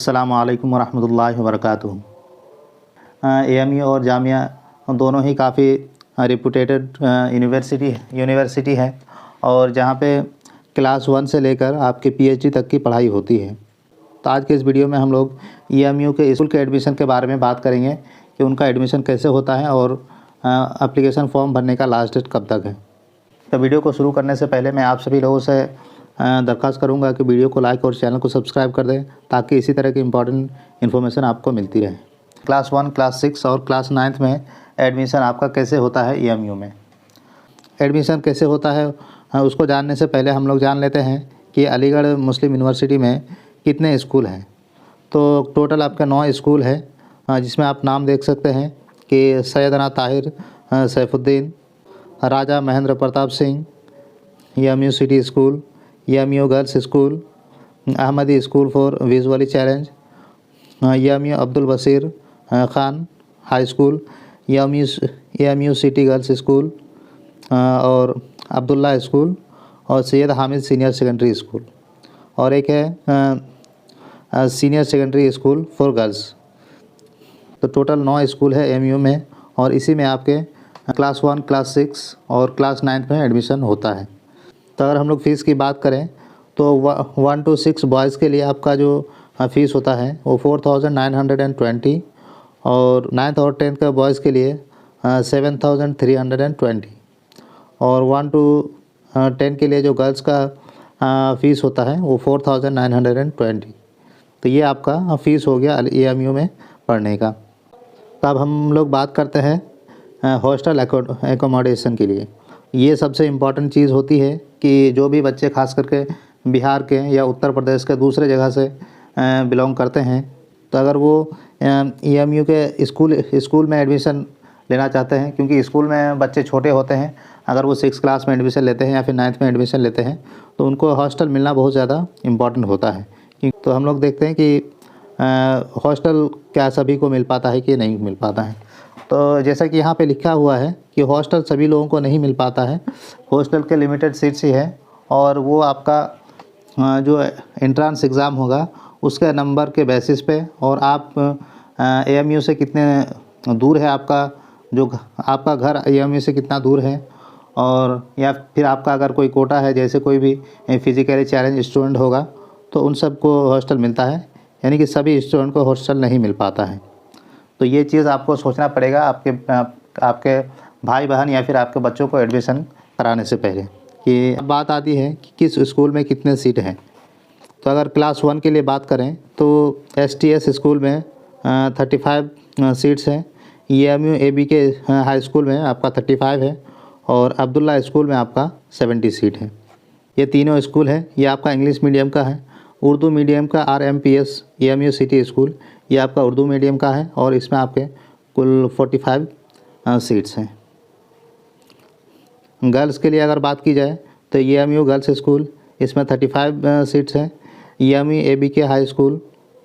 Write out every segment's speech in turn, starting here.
अस्सलामु अलैकुम वरहमतुल्लाहि वबरकातुहू। एएमयू और जामिया दोनों ही काफ़ी रिपुटेटेड यूनिवर्सिटी है और जहाँ पे क्लास 1 से लेकर आपके पीएचडी तक की पढ़ाई होती है। तो आज के इस वीडियो में हम लोग एएमयू के स्कूल के एडमिशन के बारे में बात करेंगे कि उनका एडमिशन कैसे होता है और एप्लीकेशन फॉर्म भरने का लास्ट डेट कब तक है। तो वीडियो को शुरू करने से पहले मैं आप सभी लोगों से दरख्वास्त करूंगा कि वीडियो को लाइक और चैनल को सब्सक्राइब कर दें ताकि इसी तरह की इंपॉर्टेंट इन्फॉर्मेशन आपको मिलती रहे। क्लास 1, क्लास 6 और क्लास 9 में एडमिशन आपका कैसे होता है एएमयू में। एडमिशन कैसे होता है उसको जानने से पहले हम लोग जान लेते हैं कि अलीगढ़ मुस्लिम यूनिवर्सिटी में कितने स्कूल हैं। तो टोटल आपका 9 स्कूल है जिसमें आप नाम देख सकते हैं कि Syedna Tahir Saifuddin, Raja Mahendra Pratap Singh, AMU city school, AMU girls school, Ahmadi school for visually challenge, AMU Abdul Bashir Khan high school, AMU city girls school और अब्दुल्ला स्कूल और Syed Hamid senior secondary school और एक है senior secondary school for girls. तो टोटल 9 स्कूल है एएमयू में और इसी में आपके क्लास 1, क्लास 6 और क्लास 9 में एडमिशन होता है। तो अगर हम लोग फ़ीस की बात करें तो 1 to 6 बॉयज़ के लिए आपका जो फ़ीस होता है वो 4920 और 9th और 10th का बॉयज़ के लिए 7320 और 1 to 10 के लिए जो गर्ल्स का फ़ीस होता है वो 4920। तो ये आपका फ़ीस हो गया एएमयू में पढ़ने का। तो अब हम लोग बात करते हैं हॉस्टल एकोमोडेशन के लिए। ये सबसे इम्पॉर्टेंट चीज़ होती है कि जो भी बच्चे खास करके बिहार के या उत्तर प्रदेश के दूसरे जगह से बिलोंग करते हैं, तो अगर वो एएमयू के स्कूल में एडमिशन लेना चाहते हैं, क्योंकि स्कूल में बच्चे छोटे होते हैं, अगर वो 6 क्लास में एडमिशन लेते हैं या फिर 9th में एडमिशन लेते हैं तो उनको हॉस्टल मिलना बहुत ज़्यादा इम्पॉर्टेंट होता है। तो हम लोग देखते हैं कि हॉस्टल क्या सभी को मिल पाता है कि नहीं मिल पाता है। तो जैसा कि यहाँ पे लिखा हुआ है कि हॉस्टल सभी लोगों को नहीं मिल पाता है, हॉस्टल के लिमिटेड सीट्स ही है और वो आपका जो एंट्रेंस एग्ज़ाम होगा उसके नंबर के बेसिस पे और आप एएमयू से कितने दूर है आपका घर एएमयू से कितना दूर है, और या फिर आपका अगर कोई कोटा है, जैसे कोई भी फिज़िकली चैलेंज स्टूडेंट होगा तो उन सबको हॉस्टल मिलता है, यानी कि सभी स्टूडेंट को हॉस्टल नहीं मिल पाता है। तो ये चीज़ आपको सोचना पड़ेगा आपके भाई बहन या फिर आपके बच्चों को एडमिशन कराने से पहले। कि बात आती है कि किस स्कूल में कितने सीट हैं। तो अगर क्लास 1 के लिए बात करें तो एसटीएस स्कूल में 35 सीट्स हैं, एएमयू एबी के हाई स्कूल में आपका 35 है और अब्दुल्ला स्कूल में आपका 70 सीट है। ये तीनों स्कूल है। ये आपका इंग्लिश मीडियम का है। उर्दू मीडियम का आरएमपीएस एएमयू सिटी स्कूल, ये आपका उर्दू मीडियम का है और इसमें आपके कुल 45 सीट्स हैं। गर्ल्स के लिए अगर बात की जाए तो एएमयू गर्ल्स स्कूल, इसमें 35 सीट्स हैं। एएमयू एबी के हाई स्कूल,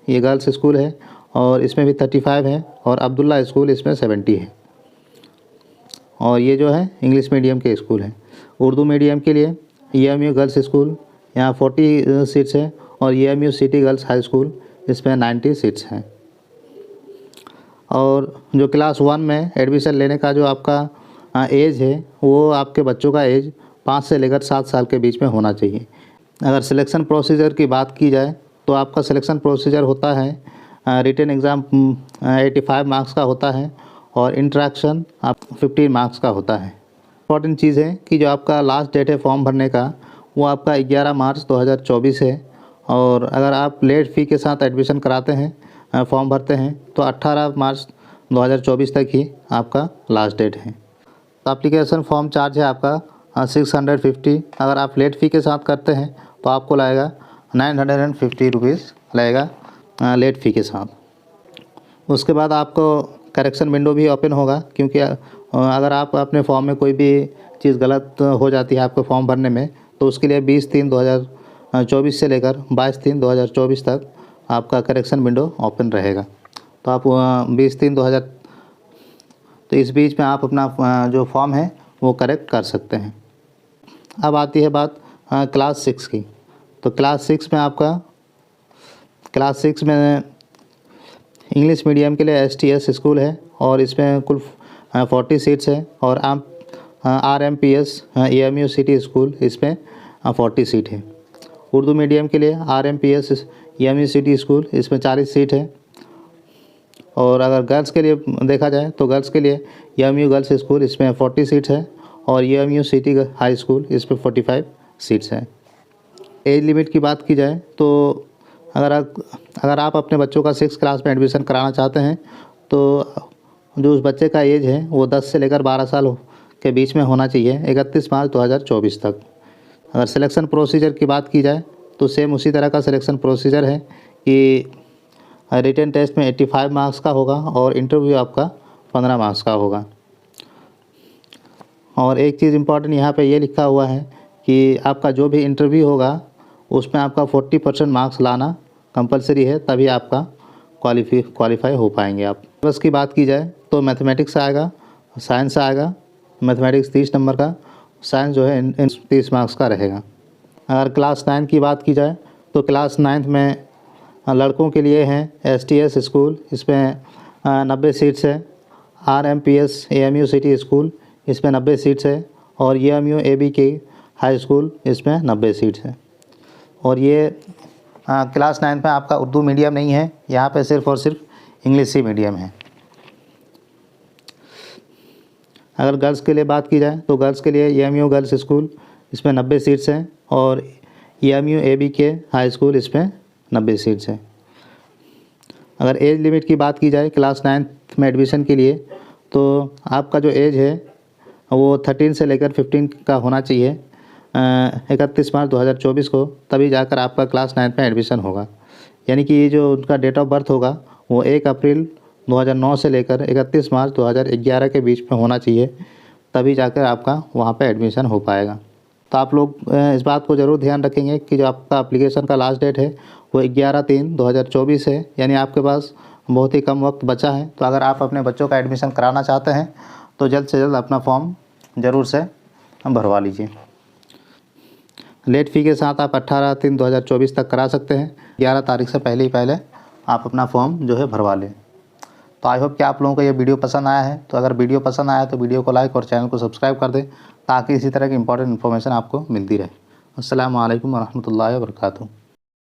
ये गर्ल्स स्कूल है और इसमें भी 35 है और अब्दुल्ला स्कूल इसमें 70 है। और ये जो है इंग्लिश मीडियम के स्कूल हैं। उर्दू मीडियम के लिए एएमयू गर्ल्स स्कूल, यहाँ 40 सीट्स हैं और AMU city girls high school, इसमें 90 सीट्स हैं। और जो क्लास 1 में एडमिशन लेने का जो आपका एज है वो आपके बच्चों का एज 5 से लेकर 7 साल के बीच में होना चाहिए। अगर सिलेक्शन प्रोसीजर की बात की जाए तो आपका सिलेक्शन प्रोसीजर होता है रिटन एग्ज़ाम 85 मार्क्स का होता है और इंटरेक्शन आप 15 मार्क्स का होता है। इम्पॉर्टेंट चीज़ है कि जो आपका लास्ट डेट है फॉर्म भरने का वो आपका 11 मार्च 2024 है और अगर आप लेट फ़ी के साथ एडमिशन कराते हैं, फॉर्म भरते हैं, तो 18 मार्च 2024 तक ही आपका लास्ट डेट है। तो एप्लीकेशन फॉर्म चार्ज है आपका 650। अगर आप लेट फ़ी के साथ करते हैं तो आपको लगेगा 950 रुपीज़ लगेगा लेट फ़ी के साथ। उसके बाद आपको करेक्शन विंडो भी ओपन होगा, क्योंकि अगर आप अपने फॉर्म में कोई भी चीज़ गलत हो जाती है आपके फॉर्म भरने में तो उसके लिए 20/3/2024 से लेकर 22/3/2024 तक आपका करेक्शन विंडो ओपन रहेगा। तो आप 20/3/2000 तो इस बीच में आप अपना जो फॉर्म है वो करेक्ट कर सकते हैं। अब आती है बात क्लास 6 की। तो क्लास 6 में आपका क्लास 6 में इंग्लिश मीडियम के लिए STS स्कूल है और इसमें कुल 40 सीट्स है। और RMPS AMU सिटी स्कूल, इसमें 40 सीट है। उर्दू मीडियम के लिए RMPS AMU सिटी स्कूल, इसमें 40 सीट है। और अगर गर्ल्स के लिए देखा जाए तो गर्ल्स के लिए AMU गर्ल्स स्कूल, इसमें 40 सीट्स है। और AMU सिटी हाई स्कूल, इसमें 45 सीट्स हैं। एज लिमिट की बात की जाए तो अगर आप अपने बच्चों का 6 क्लास में एडमिशन कराना चाहते हैं तो जो उस बच्चे का एज है वो 10 से लेकर 12 साल के बीच में होना चाहिए 31 मार्च 2024 तक। अगर सिलेक्शन प्रोसीजर की बात की जाए तो सेम उसी तरह का सिलेक्शन प्रोसीजर है कि रिटन टेस्ट में 85 मार्क्स का होगा और इंटरव्यू आपका 15 मार्क्स का होगा। और एक चीज़ इम्पॉर्टेंट यहाँ पे ये लिखा हुआ है कि आपका जो भी इंटरव्यू होगा उसमें आपका 40% मार्क्स लाना कंपलसरी है, तभी आपका क्वालिफाई हो पाएंगे आप। बस की बात की जाए तो मैथमेटिक्स आएगा, साइंस आएगा। मैथमेटिक्स 30 नंबर का, साइंस जो है 30 मार्क्स का रहेगा। अगर क्लास 9 की बात की जाए तो क्लास 9 में लड़कों के लिए हैं STS स्कूल, इसमें 90 सीट्स है। RMPS AMU सिटी स्कूल, इसमें 90 सीट्स है। और AMU ABK हाई स्कूल, इसमें 90 सीट्स है। और ये क्लास 9 में आपका उर्दू मीडियम नहीं है, यहाँ पे सिर्फ़ और सिर्फ इंग्लिश ही मीडियम है। अगर गर्ल्स के लिए बात की जाए तो गर्ल्स के लिए AMU गर्ल्स स्कूल, इसमें 90 सीट्स हैं। और AMU ABK हाई स्कूल, इसमें 90 सीट्स हैं। अगर एज लिमिट की बात की जाए क्लास 9 में एडमिशन के लिए तो आपका जो एज है वो 13 से लेकर 15 का होना चाहिए 31 मार्च 2024 को, तभी जाकर आपका क्लास 9 में एडमिशन होगा। यानी कि ये जो उनका डेट ऑफ बर्थ होगा वो 1 अप्रैल 2009 से लेकर 31 मार्च 2011 के बीच में होना चाहिए, तभी जाकर आपका वहाँ पे एडमिशन हो पाएगा। तो आप लोग इस बात को ज़रूर ध्यान रखेंगे कि जो आपका एप्लीकेशन का लास्ट डेट है वो 11/3/2024 है, यानी आपके पास बहुत ही कम वक्त बचा है। तो अगर आप अपने बच्चों का एडमिशन कराना चाहते हैं तो जल्द से जल्द अपना फॉर्म ज़रूर से भरवा लीजिए। लेट फ़ी के साथ आप 18/3/2024 तक करा सकते हैं। 11 तारीख से पहले आप अपना फॉर्म जो है भरवा लें। तो आई होप कि आप लोगों को ये वीडियो पसंद आया है। तो अगर वीडियो पसंद आया तो वीडियो को लाइक और चैनल को सब्सक्राइब कर दें ताकि इसी तरह की इंपॉर्टेंट इन्फॉर्मेशन आपको मिलती रहे। अस्सलामु अलैकुम व रहमतुल्लाहि व बरकातुहू।